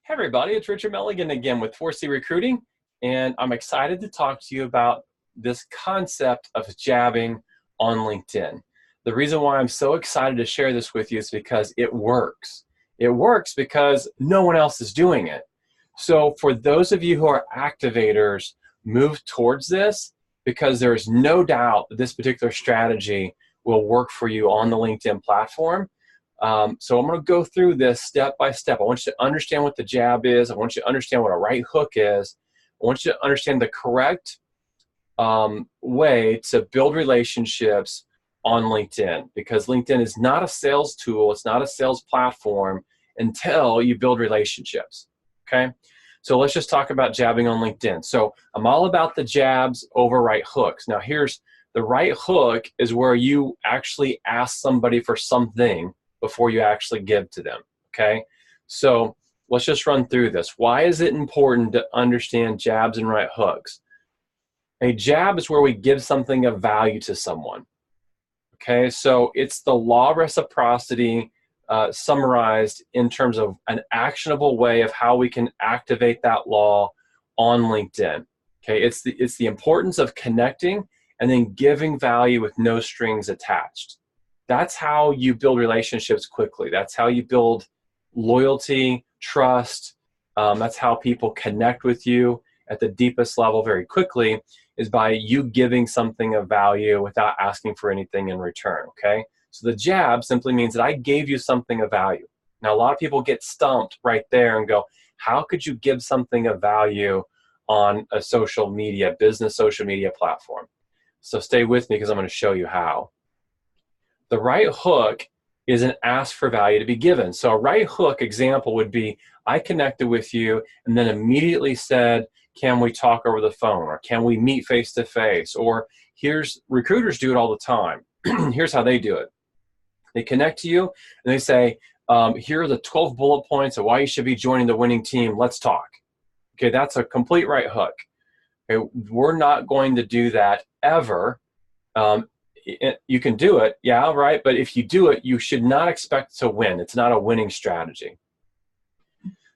Hey everybody, it's Richard Milligan again with 4C Recruiting, and I'm excited to talk to you about this concept of jabbing on LinkedIn. The reason why I'm so excited to share this with you is because it works. It works because no one else is doing it. So for those of you who are activators, move towards this because there's no doubt that this particular strategy will work for you on the LinkedIn platform. So I'm going to go through this step by step. I want you to understand what the jab is. I want you to understand what a right hook is. I want you to understand the correct way to build relationships on LinkedIn, because LinkedIn is not a sales tool. It's not a sales platform until you build relationships. Okay? So let's just talk about jabbing on LinkedIn. So I'm all about the jabs over right hooks. Now here's the right hook is where you actually ask somebody for something before you actually give to them, okay? So let's just run through this. Why is it important to understand jabs and right hooks? A jab is where we give something of value to someone, okay? So it's the law of reciprocity summarized in terms of an actionable way of how we can activate that law on LinkedIn, okay? It's the importance of connecting and then giving value with no strings attached. That's how you build relationships quickly. That's how you build loyalty, trust. That's how people connect with you at the deepest level very quickly, is by you giving something of value without asking for anything in return, okay? So the jab simply means that I gave you something of value. Now, a lot of people get stumped right there and go, how could you give something of value on a social media, business social media platform? So stay with me because I'm going to show you how. The right hook is an ask for value to be given. So a right hook example would be, I connected with you and then immediately said, can we talk over the phone? Or can we meet face to face? Or recruiters do it all the time. Here's how they do it. They connect to you and they say, here are the 12 bullet points of why you should be joining the winning team. Let's talk. Okay, that's a complete right hook. Okay, we're not going to do that ever. You can do it, yeah, right, but if you do it, you should not expect to win. It's not a winning strategy.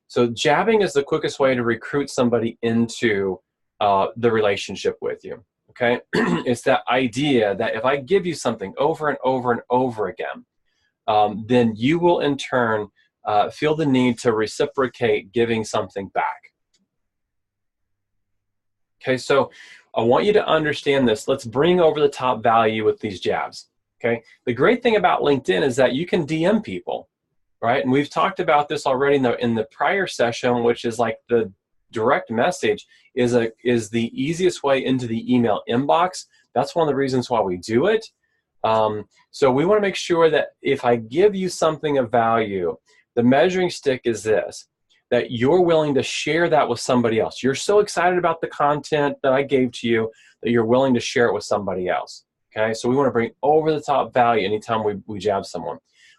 So jabbing is the quickest way to recruit somebody into the relationship with you, okay? It's that idea that if I give you something over and over and over again, then you will in turn feel the need to reciprocate giving something back. Okay, so I want you to understand this. Let's bring over the top value with these jabs, okay? The great thing about LinkedIn is that you can DM people, right? And we've talked about this already in the prior session, which is like the direct message is the easiest way into the email inbox. That's one of the reasons why we do it. So we want to make sure that if I give you something of value, the measuring stick is this, that you're willing to share that with somebody else. You're so excited about the content that I gave to you that you're willing to share it with somebody else, okay? So we want to bring over the top value anytime we jab someone.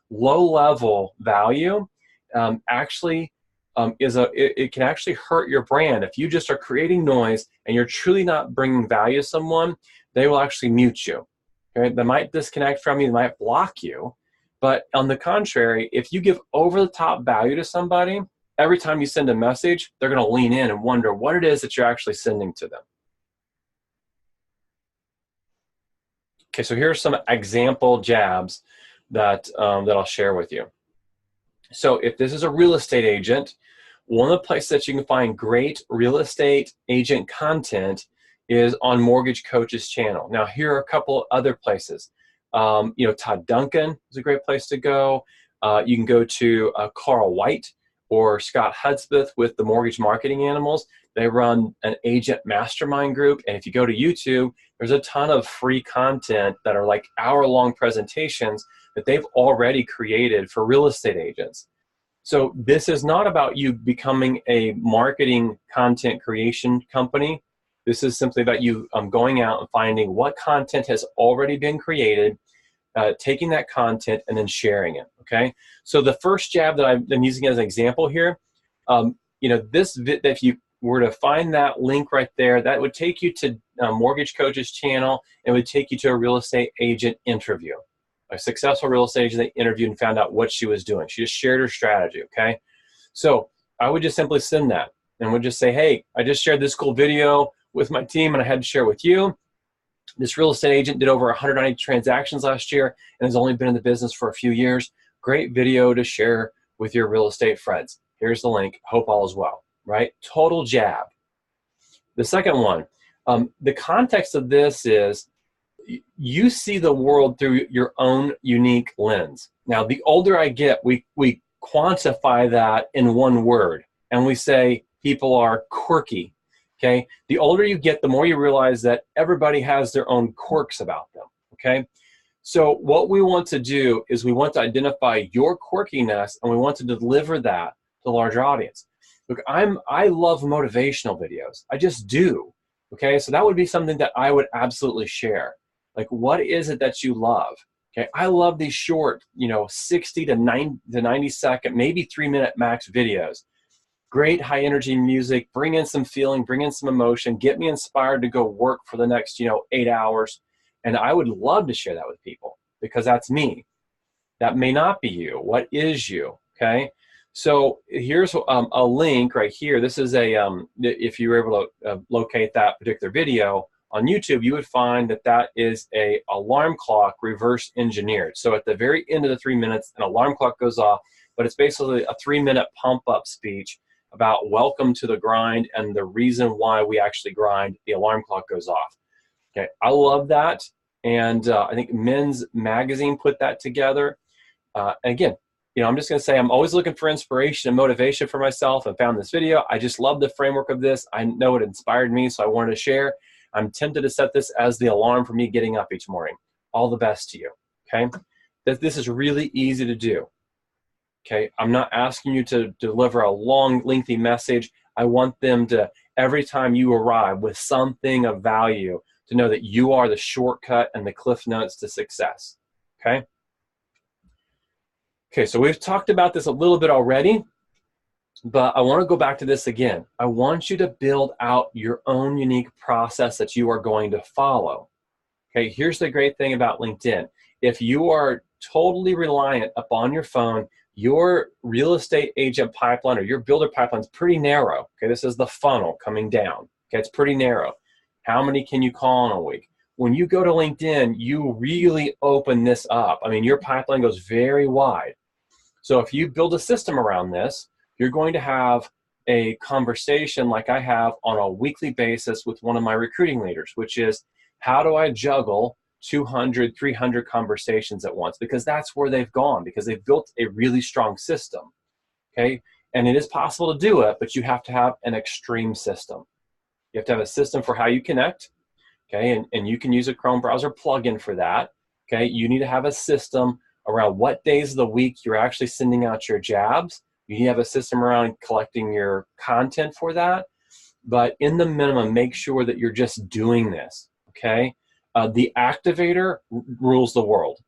Low level value it can actually hurt your brand. If you just are creating noise and you're truly not bringing value to someone, they will actually mute you, okay? They might disconnect from you, they might block you, but on the contrary, if you give over the top value to somebody, every time you send a message, they're going to lean in and wonder what it is that you're actually sending to them. Okay, so here's some example jabs that I'll share with you. So if this is a real estate agent, one of the places that you can find great real estate agent content is on Mortgage Coach's channel. Now, here are a couple other places. Todd Duncan is a great place to go. You can go to Carl White or Scott Hudspeth with the Mortgage Marketing Animals. They run an agent mastermind group. And if you go to YouTube, there's a ton of free content that are like hour-long presentations that they've already created for real estate agents. So this is not about you becoming a marketing content creation company. This is simply about you going out and finding what content has already been created, taking that content and then sharing it, okay? So the first jab that I'm using as an example here, if you were to find that link right there, that would take you to Mortgage Coach's channel and would take you to a real estate agent interview. A successful real estate agent they interviewed and found out what she was doing. She just shared her strategy, okay? So I would just simply send that and would just say, hey, I just shared this cool video with my team and I had to share it with you. This real estate agent did over 190 transactions last year and has only been in the business for a few years. Great video to share with your real estate friends. Here's the link. Hope all is well, right? Total jab. The second one, the context of this is you see the world through your own unique lens. Now, the older I get, we quantify that in one word, and we say people are quirky, okay? The older you get, the more you realize that everybody has their own quirks about them, okay? So what we want to do is we want to identify your quirkiness, and we want to deliver that to a larger audience. Look, I love motivational videos. I just do, okay? So that would be something that I would absolutely share. Like, what is it that you love? Okay, I love these short, 60 to 90 second, maybe 3-minute max videos. Great high energy music, bring in some feeling, bring in some emotion, get me inspired to go work for the next, 8 hours. And I would love to share that with people because that's me. That may not be you. What is you? Okay. So here's a link right here. This is if you were able to locate that particular video on YouTube, you would find that that is a alarm clock reverse engineered. So at the very end of the 3 minutes, an alarm clock goes off, but it's basically a 3-minute pump up speech about welcome to the grind and the reason why we actually grind. The alarm clock goes off. Okay, I love that. And I think Men's Magazine put that together. And again, I'm just going to say I'm always looking for inspiration and motivation for myself and found this video. I just love the framework of this. I know it inspired me, so I wanted to share. I'm tempted to set this as the alarm for me getting up each morning. All the best to you, okay? This is really easy to do, okay? I'm not asking you to deliver a long, lengthy message. I want them to, every time you arrive with something of value, to know that you are the shortcut and the cliff notes to success, okay? Okay, so we've talked about this a little bit already, but I want to go back to this again. I want you to build out your own unique process that you are going to follow. Okay, here's the great thing about LinkedIn. If you are totally reliant upon your phone, your real estate agent pipeline or your builder pipeline is pretty narrow. Okay, this is the funnel coming down. Okay, it's pretty narrow. How many can you call in a week? When you go to LinkedIn, you really open this up. I mean, your pipeline goes very wide. So if you build a system around this, you're going to have a conversation like I have on a weekly basis with one of my recruiting leaders, which is how do I juggle 200, 300 conversations at once? Because that's where they've gone, because they've built a really strong system, okay? And it is possible to do it, but you have to have an extreme system. You have to have a system for how you connect, okay? And you can use a Chrome browser plugin for that, okay? You need to have a system around what days of the week you're actually sending out your jabs. You need to have a system around collecting your content for that. But in the minimum, make sure that you're just doing this, okay? The activator rules the world.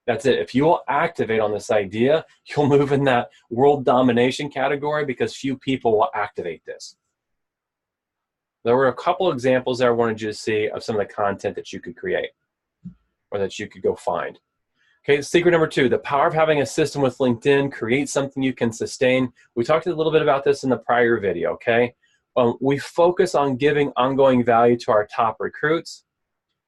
That's it. If you will activate on this idea, you'll move in that world domination category because few people will activate this. There were a couple examples that I wanted you to see of some of the content that you could create or that you could go find. Okay, secret number 2, the power of having a system with LinkedIn, create something you can sustain. We talked a little bit about this in the prior video, okay? We focus on giving ongoing value to our top recruits.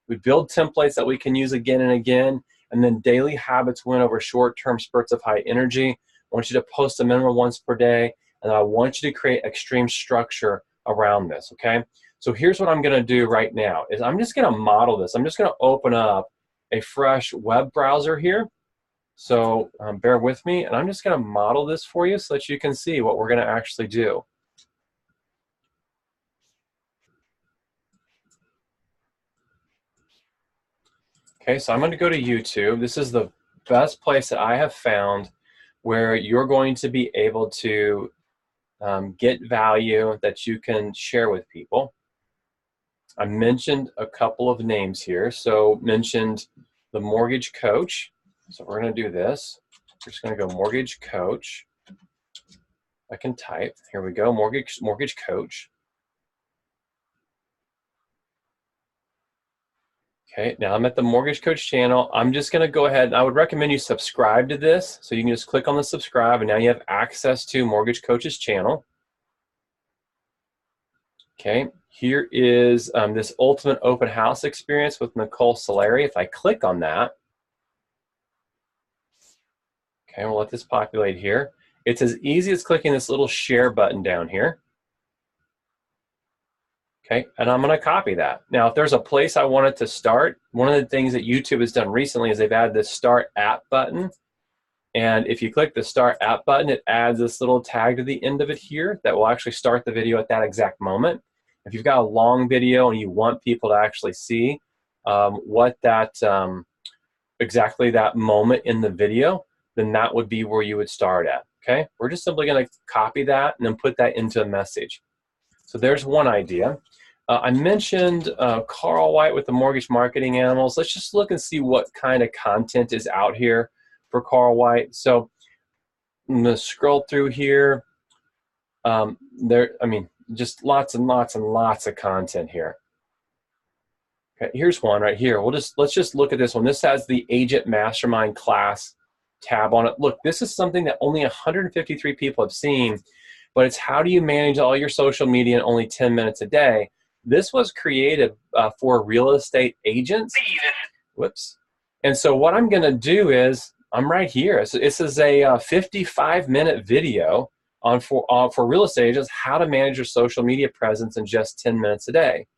We build templates that we can use again and again, and then daily habits win over short-term spurts of high energy. I want you to post a minimum once per day, and I want you to create extreme structure around this, okay? So here's what I'm gonna do right now, is I'm just gonna model this. I'm just gonna open up a fresh web browser here. So bear with me, and I'm just gonna model this for you so that you can see what we're gonna actually do. Okay, so I'm gonna go to YouTube. This is the best place that I have found where you're going to be able to get value that you can share with people. I mentioned a couple of names here. So mentioned the Mortgage Coach. So we're gonna do this. We're just gonna go Mortgage Coach. I can type, here we go, Mortgage Coach. Okay, now I'm at the Mortgage Coach channel. I'm just gonna go ahead, I would recommend you subscribe to this. So you can just click on the subscribe and now you have access to Mortgage Coach's channel. Okay, here is this ultimate open house experience with Nicole Solari. If I click on that, okay, we'll let this populate here. It's as easy as clicking this little share button down here. Okay, and I'm going to copy that. Now, if there's a place I want it to start, one of the things that YouTube has done recently is they've added this Start App button. And if you click the Start App button, it adds this little tag to the end of it here that will actually start the video at that exact moment. If you've got a long video and you want people to actually see what that exactly that moment in the video, then that would be where you would start at. Okay, we're just simply going to copy that and then put that into a message. So there's one idea. I mentioned Carl White with the Mortgage Marketing Animals. Let's just look and see what kind of content is out here for Carl White. So I'm going to scroll through here. Just lots and lots and lots of content here. Okay, here's one right here. Let's just look at this one. This has the Agent Mastermind class tab on it. Look, this is something that only 153 people have seen, but it's how do you manage all your social media in only 10 minutes a day. This was created for real estate agents. Whoops. And so what I'm going to do is, I'm right here. So this is a 55-minute video on for real estate agents, how to manage your social media presence in just 10 minutes a day.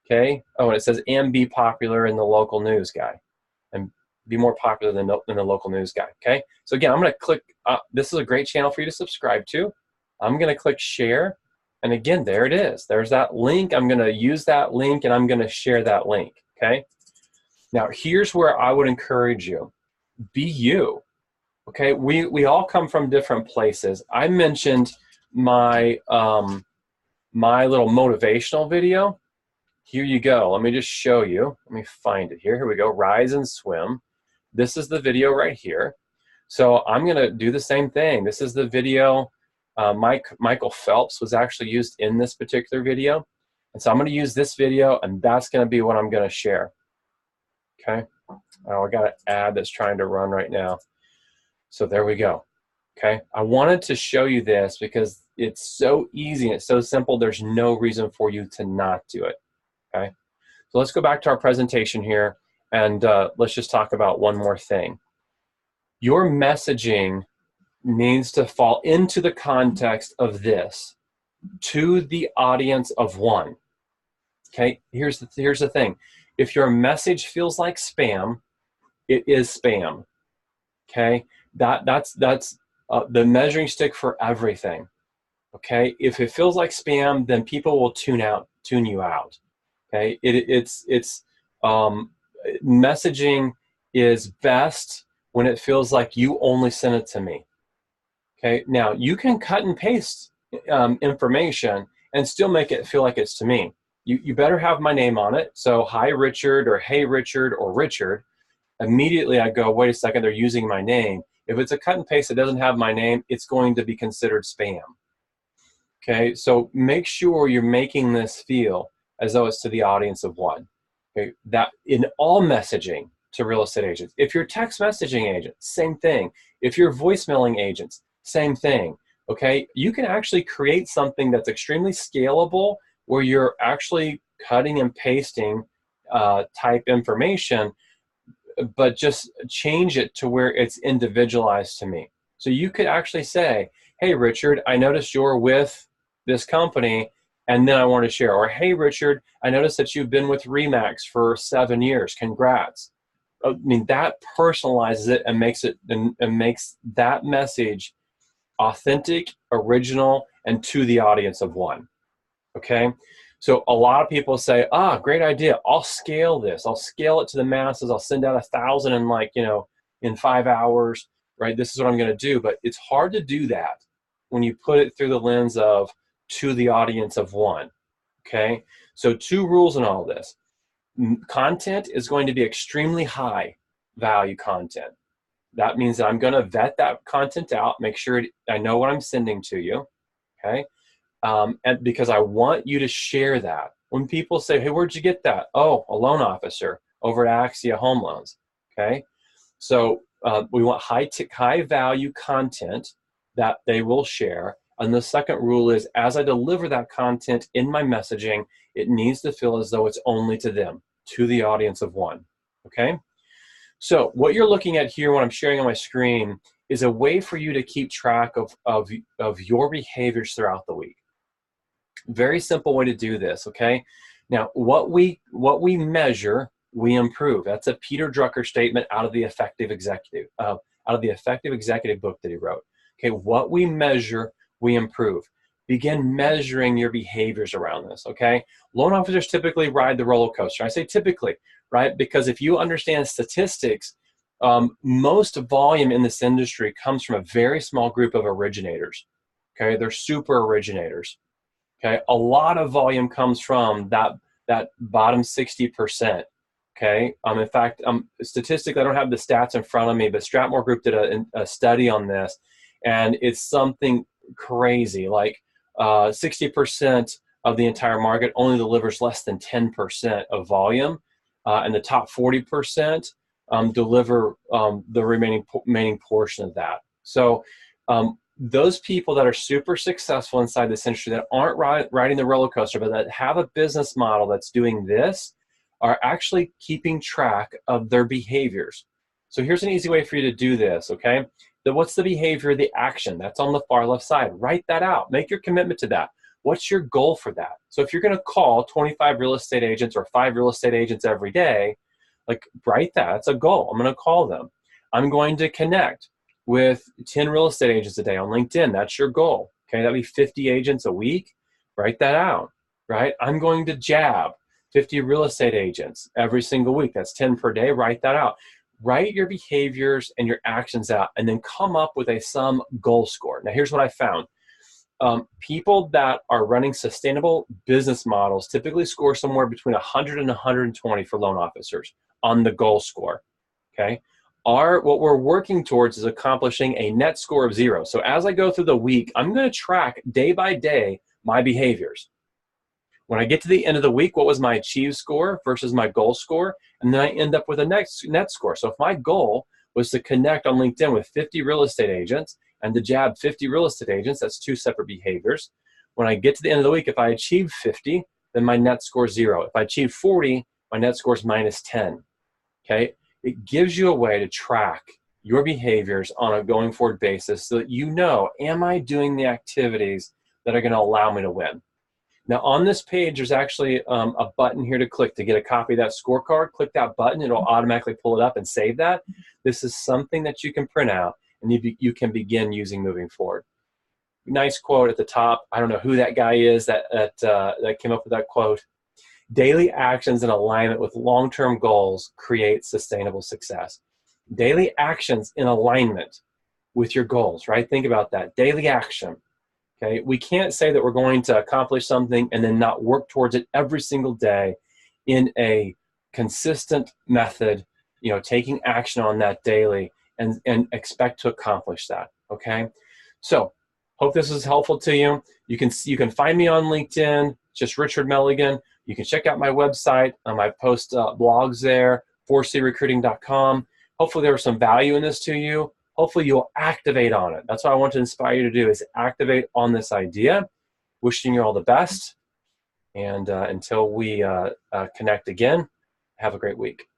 Okay. Oh, and it says, and be popular in the local news guy, and be more popular than the local news guy. Okay. So again, I'm going to click. This is a great channel for you to subscribe to. I'm going to click share, and again, there it is. There's that link. I'm going to use that link, and I'm going to share that link. Okay. Now, here's where I would encourage you. Be you. Okay, we all come from different places. I mentioned my my little motivational video. Here you go. Let me just show you. Let me find it here. Here we go. Rise and swim. This is the video right here. So I'm going to do the same thing. This is the video. Michael Phelps was actually used in this particular video. And so I'm going to use this video, and that's going to be what I'm going to share. Okay. Oh, I got an ad that's trying to run right now. So there we go. Okay. I wanted to show you this because it's so easy and it's so simple. There's no reason for you to not do it. Okay. So let's go back to our presentation here, and let's just talk about one more thing. Your messaging needs to fall into the context of this, to the audience of one. Okay. Here's the thing. If your message feels like spam, it is spam. Okay, that's the measuring stick for everything. Okay, if it feels like spam, then people will tune you out. Okay, messaging is best when it feels like you only send it to me. Okay, now you can cut and paste information and still make it feel like it's to me. You better have my name on it. So hi Richard, or hey Richard, or Richard. Immediately I go, wait a second, they're using my name. If it's a cut and paste that doesn't have my name, it's going to be considered spam. Okay, so make sure you're making this feel as though it's to the audience of one. Okay, that in all messaging to real estate agents. If you're text messaging agent, same thing. If you're voicemailing agents, same thing. Okay, you can actually create something that's extremely scalable where you're actually cutting and pasting type information, but just change it to where it's individualized to me. So you could actually say, hey, Richard, I noticed you're with this company, and then I want to share. Or, hey, Richard, I noticed that you've been with RE/MAX for 7 years. Congrats. I mean, that personalizes it and makes that message authentic, original, and to the audience of one. Okay? So a lot of people say, great idea. I'll scale this. I'll scale it to the masses. I'll send out 1,000 in 5 hours, right? This is what I'm going to do. But it's hard to do that when you put it through the lens of to the audience of one, okay? So 2 rules in all this. Content is going to be extremely high value content. That means that I'm going to vet that content out, make sure I know what I'm sending to you, okay? And because I want you to share that. When people say, hey, where'd you get that? Oh, a loan officer over at Axia Home Loans, okay? So we want high value content that they will share, And the second rule is, as I deliver that content in my messaging, it needs to feel as though it's only to them, to the audience of one, okay? So what you're looking at here, what I'm sharing on my screen, is a way for you to keep track of your behaviors throughout the week. Very simple way to do this, okay? Now, what we measure, we improve. That's a Peter Drucker statement out of the Effective Executive book that he wrote. Okay, what we measure, we improve. Begin measuring your behaviors around this, okay? Loan officers typically ride the roller coaster. I say typically, right? Because if you understand statistics, most volume in this industry comes from a very small group of originators, okay? They're super originators, okay? A lot of volume comes from that bottom 60%, okay? In fact, statistically, I don't have the stats in front of me, but Strathmore Group did a study on this, and it's something crazy. Like 60% of the entire market only delivers less than 10% of volume, and the top 40% deliver the remaining portion of that. So those people that are super successful inside this industry, that aren't riding the roller coaster, but that have a business model that's doing this, are actually keeping track of their behaviors. So here's an easy way for you to do this, okay? What's the behavior, the action? That's on the far left side. Write that out. Make your commitment to that. What's your goal for that? So if you're going to call 25 real estate agents or 5 real estate agents every day, like, write that. That's a goal. I'm going to call them. I'm going to connect with 10 real estate agents a day on LinkedIn. That's your goal. Okay, that'd be 50 agents a week. Write that out, right? I'm going to jab 50 real estate agents every single week. That's 10 per day. Write that out. Write your behaviors and your actions out, and then come up with a sum goal score. Now, here's what I found. People that are running sustainable business models typically score somewhere between 100 and 120 for loan officers on the goal score, okay? What we're working towards is accomplishing a net score of 0. So as I go through the week, I'm going to track day by day my behaviors. When I get to the end of the week, what was my achieved score versus my goal score? And then I end up with a net score. So if my goal was to connect on LinkedIn with 50 real estate agents and to jab 50 real estate agents, that's 2 separate behaviors. When I get to the end of the week, if I achieve 50, then my net score is 0. If I achieve 40, my net score is minus 10, okay? It gives you a way to track your behaviors on a going forward basis so that you know, am I doing the activities that are going to allow me to win? Now, on this page, there's actually a button here to click to get a copy of that scorecard. Click that button. It'll automatically pull it up and save that. This is something that you can print out and you can begin using moving forward. Nice quote at the top. I don't know who that guy is that came up with that quote. Daily actions in alignment with long-term goals create sustainable success. Daily actions in alignment with your goals, right? Think about that. Daily action. Okay, we can't say that we're going to accomplish something and then not work towards it every single day in a consistent method, taking action on that daily and expect to accomplish that, okay? So, hope this is helpful to you. You can find me on LinkedIn, just Richard Milligan. You can check out my website. I post blogs there, 4crecruiting.com. Hopefully there was some value in this to you. Hopefully you'll activate on it. That's what I want to inspire you to do, is activate on this idea. Wishing you all the best. And until we connect again, have a great week.